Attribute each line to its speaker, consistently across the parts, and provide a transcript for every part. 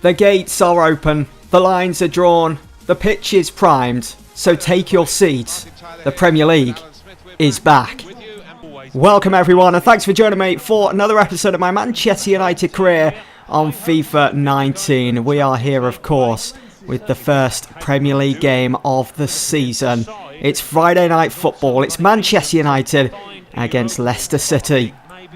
Speaker 1: The gates are open, the lines are drawn, the pitch is primed, so take your seat. The Premier League is back. Welcome everyone, and thanks for joining me for another episode of my Manchester United career on FIFA 19. We are here, of course, with the first Premier League game of the season. It's Friday night football. It's Manchester United against Leicester City.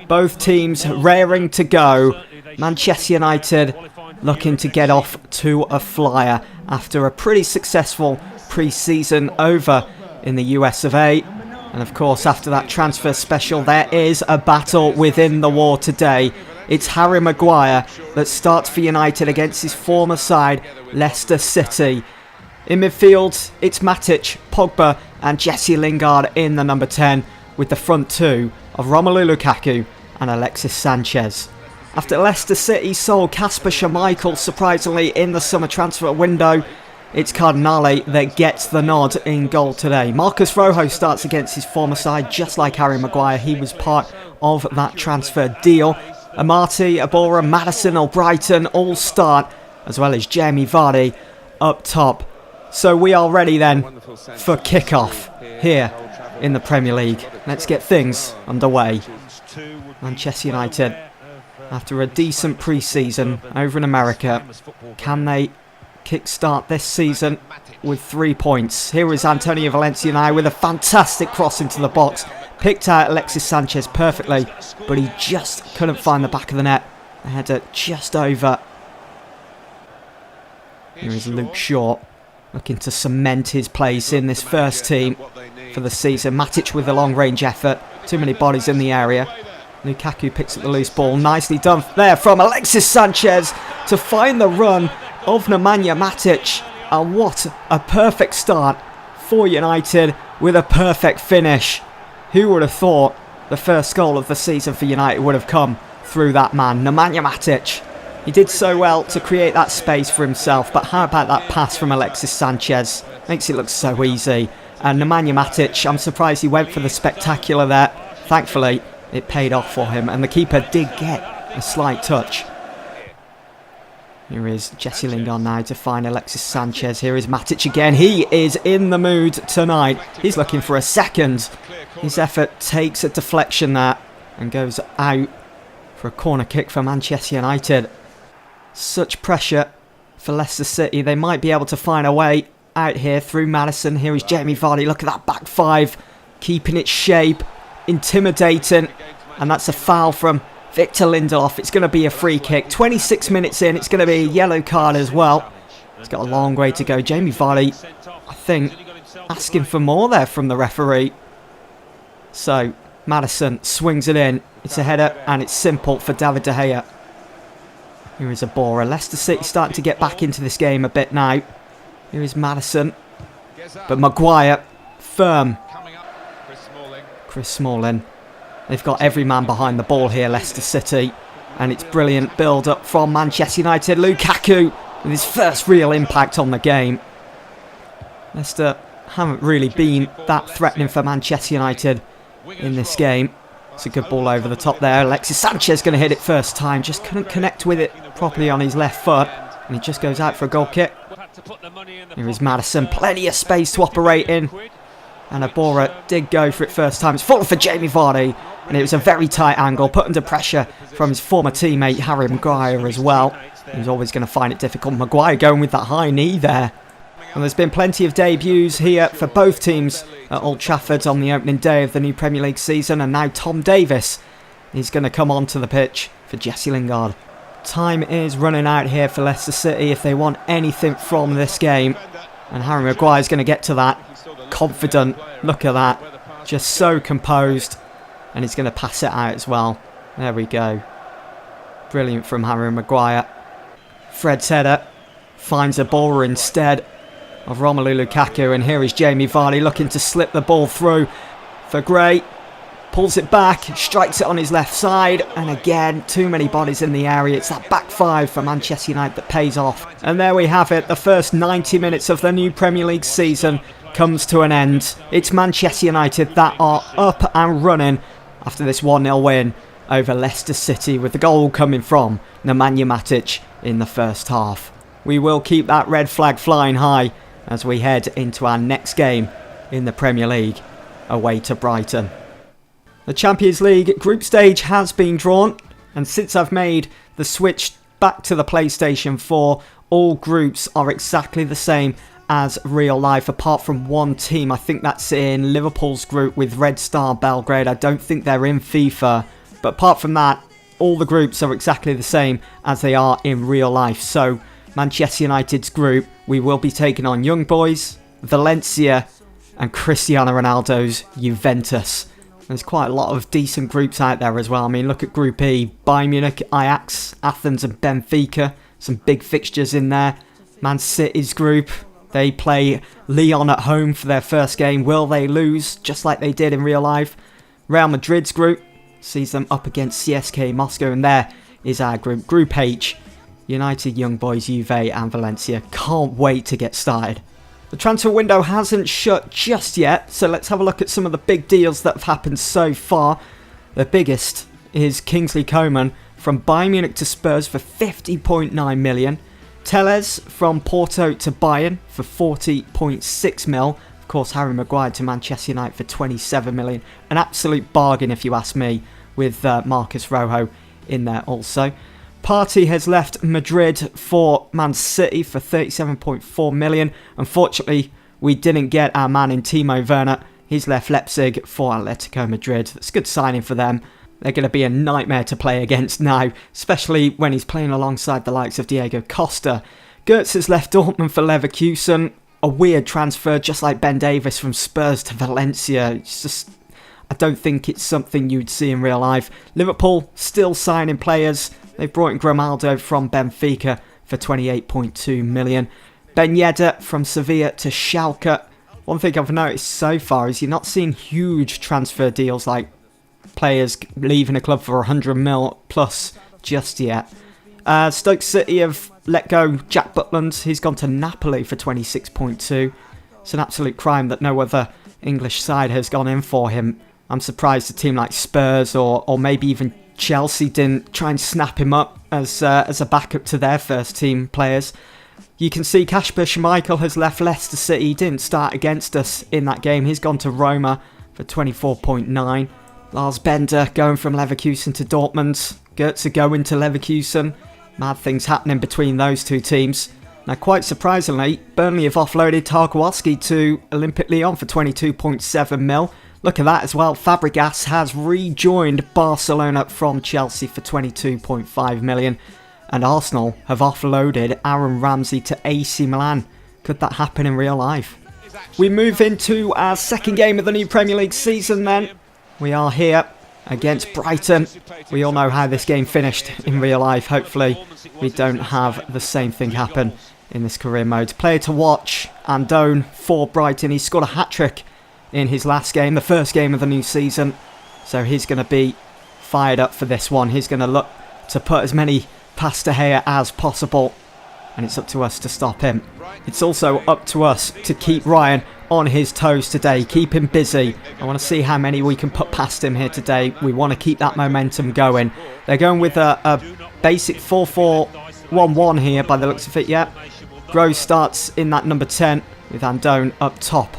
Speaker 1: Both teams raring to go. Manchester United looking to get off to a flyer after a pretty successful pre-season over in the US of A. And of course, after that transfer special, there is a battle within the war today. It's Harry Maguire that starts for United against his former side, Leicester City. In midfield, it's Matic, Pogba and Jesse Lingard in the number 10, with the front two of Romelu Lukaku and Alexis Sanchez. After Leicester City sold Kasper Schmeichel surprisingly in the summer transfer window, it's Cardinale that gets the nod in goal today. Marcus Rojo starts against his former side, just like Harry Maguire. He was part of that transfer deal. Amati, Abora, Maddison or Brighton all start, as well as Jamie Vardy up top. So we are ready then for kick-off here in the Premier League. Let's get things underway. Manchester United, after a decent pre-season over in America, can they kickstart this season with 3 points? Here is Antonio Valencia now with a fantastic cross into the box. Picked out Alexis Sanchez perfectly, but he just couldn't find the back of the net. The header just over. Here is Luke Shaw looking to cement his place in this first team for the season. Matic with a long-range effort. Too many bodies in the area. Lukaku picks up the loose ball. Nicely done there from Alexis Sanchez to find the run of Nemanja Matic. And what a perfect start for United with a perfect finish. Who would have thought the first goal of the season for United would have come through that man, Nemanja Matic. He did so well to create that space for himself, but how about that pass from Alexis Sanchez? Makes it look so easy. And Nemanja Matic, I'm surprised he went for the spectacular there. Thankfully, it paid off for him, and the keeper did get a slight touch. Here is Jesse Lingard now to find Alexis Sanchez. Here is Matic again. He is in the mood tonight. He's looking for a second. His effort takes a deflection there and goes out for a corner kick for Manchester United. Such pressure for Leicester City. They might be able to find a way out here through Maddison. Here is Jamie Vardy. Look at that back five. Keeping its shape. Intimidating. And that's a foul from Victor Lindelof. It's going to be a free kick. 26 minutes in. It's going to be a yellow card as well. It's got a long way to go. Jamie Vardy, I think, asking for more there from the referee. So, Maddison swings it in. It's a header and it's simple for David De Gea. Here is Abora. Leicester City starting to get back into this game a bit now. Here is Maddison. But Maguire, firm. Chris Smalling. They've got every man behind the ball here, Leicester City. And it's brilliant build-up from Manchester United. Lukaku with his first real impact on the game. Leicester haven't really been that threatening for Manchester United in this game. It's a good ball over the top there. Alexis Sanchez going to hit it first time. Just couldn't connect with it properly on his left foot. And he just goes out for a goal kick. Here is Maddison. Plenty of space to operate in. And Abora did go for it first time. It's fallen for Jamie Vardy. And it was a very tight angle. Put under pressure from his former teammate Harry Maguire as well. He was always going to find it difficult. Maguire going with that high knee there. And there's been plenty of debuts here for both teams at Old Trafford on the opening day of the new Premier League season. And now Tom Davies is going to come onto the pitch for Jesse Lingard. Time is running out here for Leicester City if they want anything from this game. And Harry Maguire is going to get to that. Confident. Look at that. Just so composed. And he's going to pass it out as well. There we go. Brilliant from Harry Maguire. Fred's header finds a baller instead of Romelu Lukaku. And here is Jamie Vardy looking to slip the ball through for Gray. Pulls it back, strikes it on his left side, and again, too many bodies in the area. It's that back five for Manchester United that pays off. And there we have it, the first 90 minutes of the new Premier League season comes to an end. It's Manchester United that are up and running after this 1-0 win over Leicester City, with the goal coming from Nemanja Matic in the first half. We will keep that red flag flying high as we head into our next game in the Premier League, away to Brighton. The Champions League group stage has been drawn, and since I've made the switch back to the PlayStation 4, all groups are exactly the same as real life, apart from one team. I think that's in Liverpool's group with Red Star Belgrade. I don't think they're in FIFA, but apart from that, all the groups are exactly the same as they are in real life. So Manchester United's group, we will be taking on Young Boys, Valencia and Cristiano Ronaldo's Juventus. There's quite a lot of decent groups out there as well. I mean, look at Group E, Bayern Munich, Ajax, Athens and Benfica. Some big fixtures in there. Man City's group, they play Lyon at home for their first game. Will they lose, just like they did in real life? Real Madrid's group sees them up against CSKA Moscow, and there is our group. Group H, United, Young Boys, Juve and Valencia. Can't wait to get started. The transfer window hasn't shut just yet, so let's have a look at some of the big deals that have happened so far. The biggest is Kingsley Coman from Bayern Munich to Spurs for 50.9 million. Telles from Porto to Bayern for 40.6 mil. Of course, Harry Maguire to Manchester United for 27 million. An absolute bargain, if you ask me, with Marcus Rojo in there also. Partey has left Madrid for Man City for 37.4 million. Unfortunately, we didn't get our man in Timo Werner. He's left Leipzig for Atletico Madrid. That's a good signing for them. They're going to be a nightmare to play against now, especially when he's playing alongside the likes of Diego Costa. Gertz has left Dortmund for Leverkusen. A weird transfer, just like Ben Davies from Spurs to Valencia. It's just, I don't think it's something you'd see in real life. Liverpool still signing players. They've brought in Grimaldo from Benfica for 28.2 million. Ben Yedder from Sevilla to Schalke. One thing I've noticed so far is you're not seeing huge transfer deals like players leaving a club for 100 mil plus just yet. Stoke City have let go Jack Butland. He's gone to Napoli for 26.2. It's an absolute crime that no other English side has gone in for him. I'm surprised a team like Spurs or maybe even Chelsea didn't try and snap him up as a backup to their first team players. You can see Kasper Schmeichel has left Leicester City. He didn't start against us in that game. He's gone to Roma for 24.9. Lars Bender going from Leverkusen to Dortmund. Gertz going to Leverkusen. Mad things happening between those two teams. Now, quite surprisingly, Burnley have offloaded Tarkowski to Olympique Lyon for 22.7 mil. Look at that as well. Fabregas has rejoined Barcelona from Chelsea for 22.5 million. And Arsenal have offloaded Aaron Ramsey to AC Milan. Could that happen in real life? We move into our second game of the new Premier League season then. We are here against Brighton. We all know how this game finished in real life. Hopefully we don't have the same thing happen in this career mode. Player to watch, Andone for Brighton. He scored a hat-trick in his last game, the first game of the new season. So he's going to be fired up for this one. He's going to look to put as many past De Gea as possible. And it's up to us to stop him. It's also up to us to keep Ryan on his toes today. Keep him busy. I want to see how many we can put past him here today. We want to keep that momentum going. They're going with a basic 4-4-1-1 here by the looks of it, yeah. Groves starts in that number 10 with Andone up top.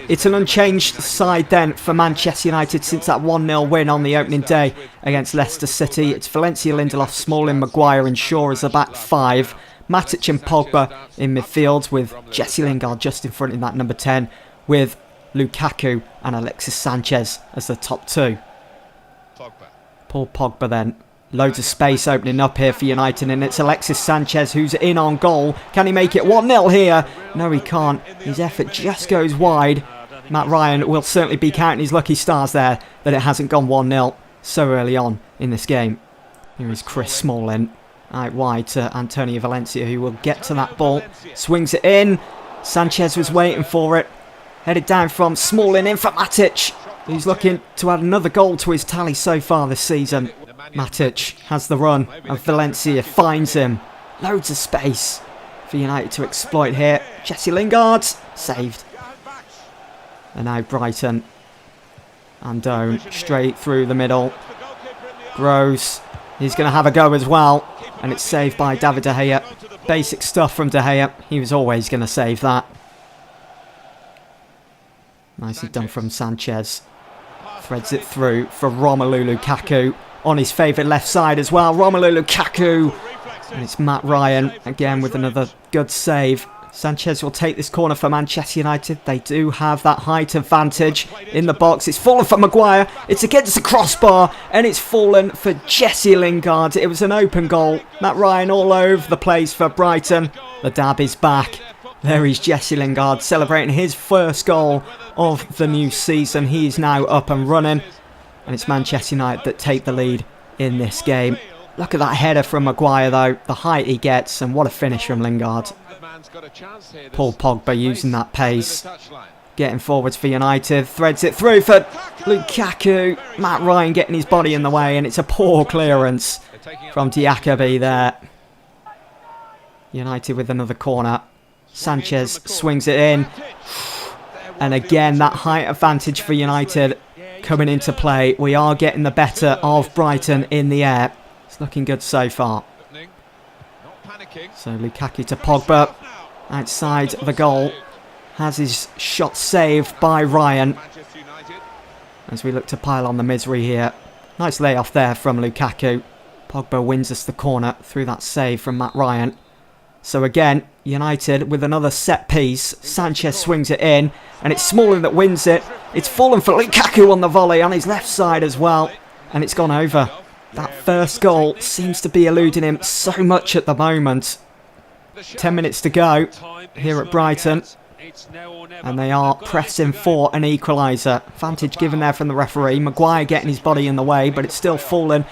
Speaker 1: It's an unchanged side then for Manchester United since that 1-0 win on the opening day against Leicester City. It's Valencia, Lindelof, Smalling, Maguire and Shaw as the back five. Matic and Pogba in midfield with Jesse Lingard just in front in that number 10 with Lukaku and Alexis Sanchez as the top two. Paul Pogba then. Loads of space opening up here for United and it's Alexis Sanchez who's in on goal. Can he make it 1-0 here? No, he can't. His effort just goes wide. Matt Ryan will certainly be counting his lucky stars there that it hasn't gone 1-0 so early on in this game. Here is Chris Smalling out wide to Antonio Valencia who will get to that ball. Swings it in. Sanchez was waiting for it. Headed down from Smalling in for Matic, who's looking to add another goal to his tally so far this season. Matic has the run and Valencia finds him. Loads of space for United to exploit here. Jesse Lingard saved. And now Brighton. Andone straight through the middle. Gross. He's going to have a go as well. And it's saved by David De Gea. Basic stuff from De Gea. He was always going to save that. Nicely done from Sanchez. Threads it through for Romelu Lukaku. On his favourite left side as well. Romelu Lukaku. And it's Matt Ryan again with another good save. Sanchez will take this corner for Manchester United. They do have that height advantage in the box. It's fallen for Maguire. It's against the crossbar. And it's fallen for Jesse Lingard. It was an open goal. Matt Ryan all over the place for Brighton. The dab is back. There is Jesse Lingard celebrating his first goal of the new season. He is now up and running. And it's Manchester United that take the lead in this game. Look at that header from Maguire though. The height he gets, and what a finish from Lingard. Paul Pogba using that pace. Getting forwards for United. Threads it through for Lukaku. Matt Ryan getting his body in the way, and it's a poor clearance from Diakabi there. United with another corner. Sanchez swings it in. And again, that height advantage for United coming into play. We are getting the better of Brighton in the air. It's looking good so far. So Lukaku to Pogba. Outside the goal. Has his shot saved by Ryan. As we look to pile on the misery here. Nice layoff there from Lukaku. Pogba wins us the corner through that save from Matt Ryan. So again, United with another set piece. Sanchez swings it in. And it's Smalling that wins it. It's fallen for Lukaku on the volley on his left side as well. And it's gone over. That first goal seems to be eluding him so much at the moment. 10 minutes to go here at Brighton. And they are pressing for an equaliser. Advantage given there from the referee. Maguire getting his body in the way, but it's still fallen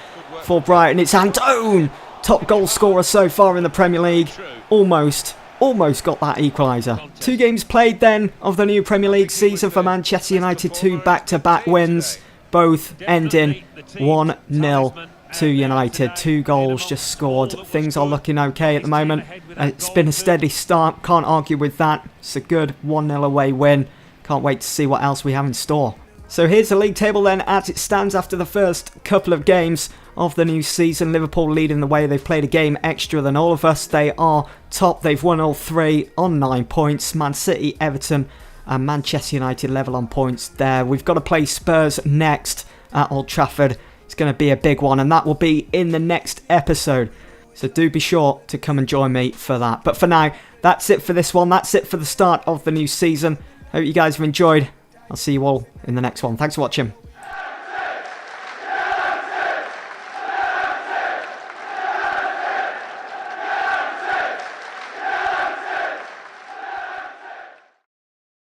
Speaker 1: for Brighton. It's Andone, top goal scorer so far in the Premier League. Almost got that equaliser. 2 games played then of the new Premier League season for Manchester United. 2 back-to-back wins, both ending 1-0 to United. 2 goals just scored. Things are looking okay at the moment. It's been a steady start. Can't argue with that. It's a good 1-0 away win. Can't wait to see what else we have in store. So here's the league table then as it stands after the first couple of games of the new season. Liverpool leading the way. They've played a game extra than all of us. They are top. They've won all 3 on 9 points. Man City, Everton and Manchester United level on points there. We've got to play Spurs next at Old Trafford. It's going to be a big one, and that will be in the next episode. So do be sure to come and join me for that. But for now, that's it for this one. That's it for the start of the new season. Hope you guys have enjoyed. I'll see you all in the next one. Thanks for watching.